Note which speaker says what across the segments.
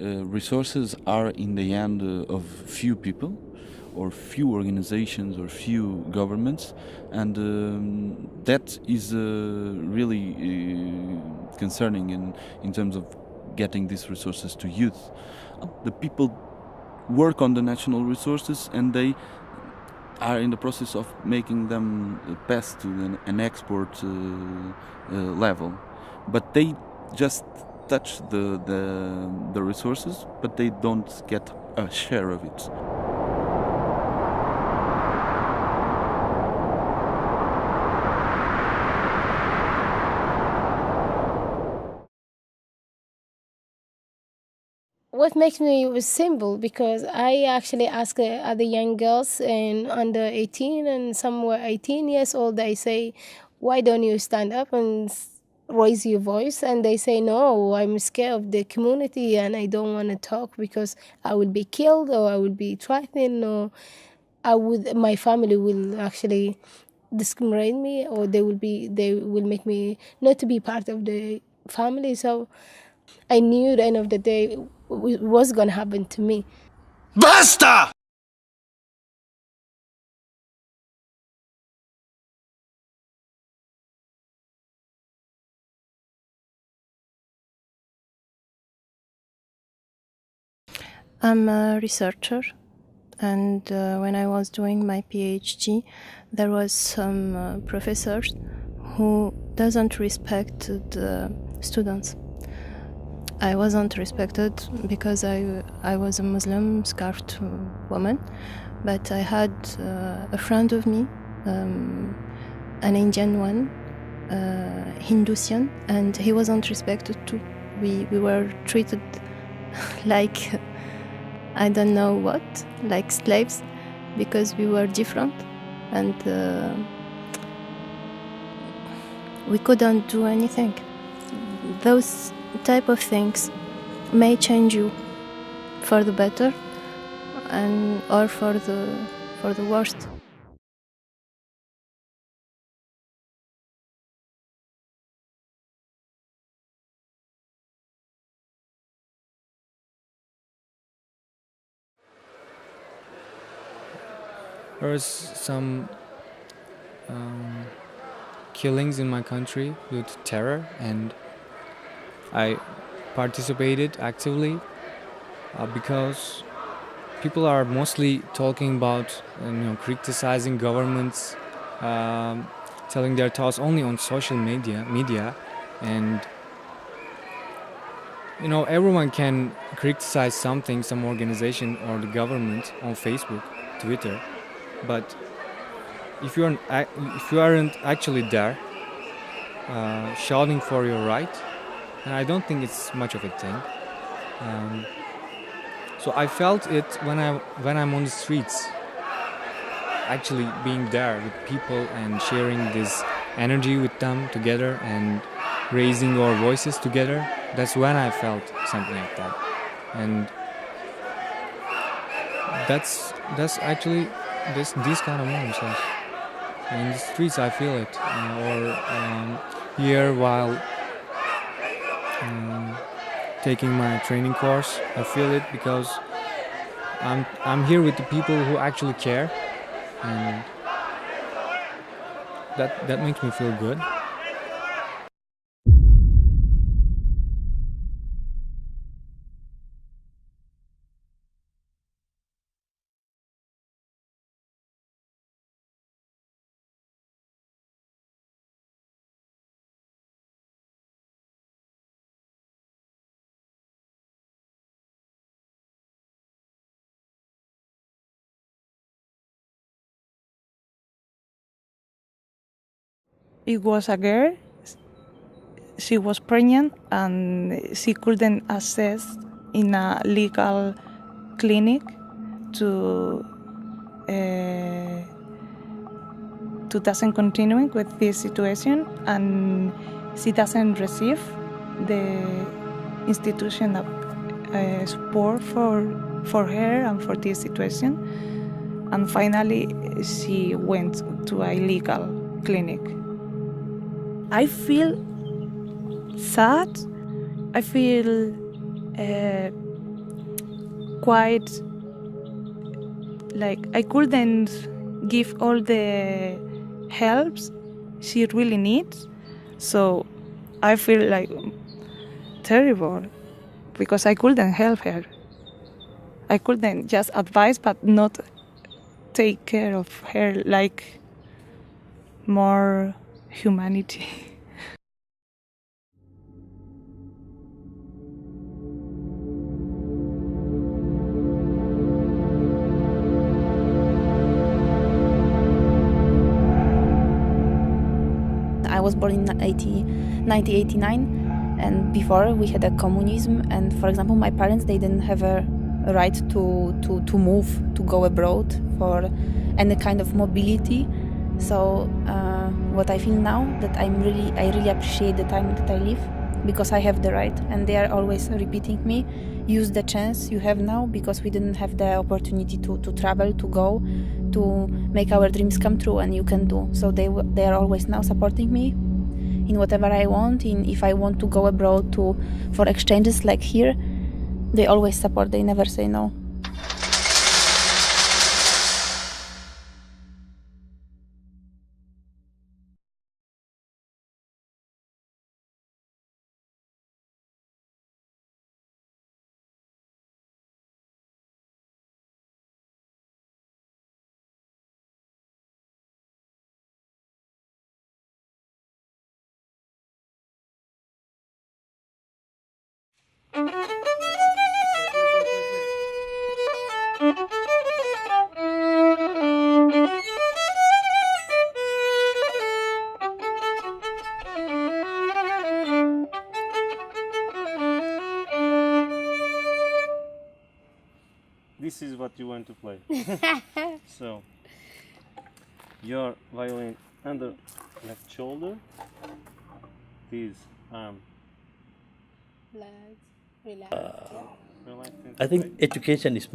Speaker 1: resources are in the hand of few people or few organizations or few governments, and that is really concerning in terms of getting these resources to youth. The people work on the national resources and they are in the process of making them pass to an export level, but they just touch the resources, but they don't get a share of it.
Speaker 2: What makes me was simple because I actually ask other young girls and under 18 and some were 18 years old. I say, why don't you stand up and raise your voice? And they say, no, I'm scared of the community and I don't want to talk because I will be killed or I will be threatened or my family will actually discriminate me or they will make me not to be part of the family. So I knew at the end of the day it was going to happen to me.
Speaker 3: Basta!
Speaker 4: I'm a researcher, and when I was doing my PhD, there was some professors who doesn't respect the students. I wasn't respected because I was a Muslim scarfed woman, but I had a friend of me, an Indian one, Hindusian, and he wasn't respected too. We were treated like I don't know what, like slaves, because we were different, and we couldn't do anything. Those type of things may change you for the better and or for the worst.
Speaker 5: There was some killings in my country due to terror, and I participated actively because people are mostly talking about criticizing governments, telling their thoughts only on social media, and everyone can criticize something, some organization or the government on Facebook, Twitter, but if you aren't actually there shouting for your right, and I don't think it's much of a thing. So I felt it when I'm on the streets, actually being there with people and sharing this energy with them together and raising our voices together. That's when I felt something like that, and that's actually these kind of moments. Like, in the streets, I feel it, or here while taking my training course, I feel it because I'm here with the people who actually care, and that makes me feel good.
Speaker 6: It was a girl. She was pregnant and she couldn't access in a legal clinic to doesn't continue with this situation, and she doesn't receive the institution of support for her and for this situation. And finally, she went to a legal clinic. I feel sad. I feel quite like I couldn't give all the helps she really needs. So I feel like terrible because I couldn't help her. I couldn't just advise but not take care of her like more humanity.
Speaker 3: I was born in 1989, and before we had a communism, and for example my parents, they didn't have a right to move, to go abroad for any kind of mobility. So what I feel now, that I really appreciate the time that I live, because I have the right, and they are always repeating me, use the chance you have now, because we didn't have the opportunity to travel, to go, to make our dreams come true, and you can do. So they are always now supporting me in whatever I want. If I want to go abroad for exchanges like here, they always support, they never say no.
Speaker 7: This is what you want to play. So, your violin under left shoulder, this arm.
Speaker 8: I think education is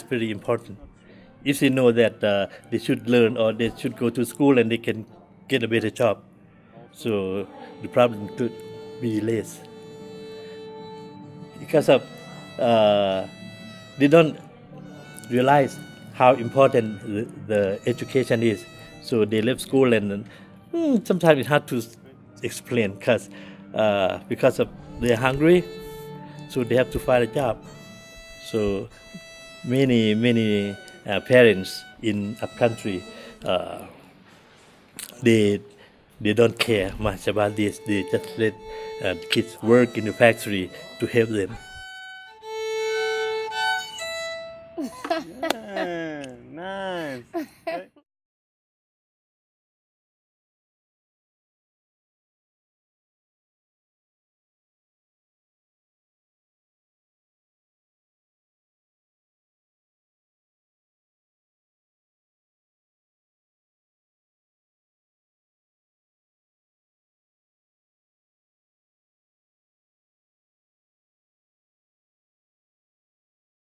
Speaker 8: very important. If they know that they should learn or they should go to school and they can get a better job, so the problem could be less. Because of they don't realize how important the education is, so they left school and sometimes it's hard to explain because of they're hungry, so they have to find a job. So many parents in upcountry, they don't care much about this. They just let kids work in the factory to help them.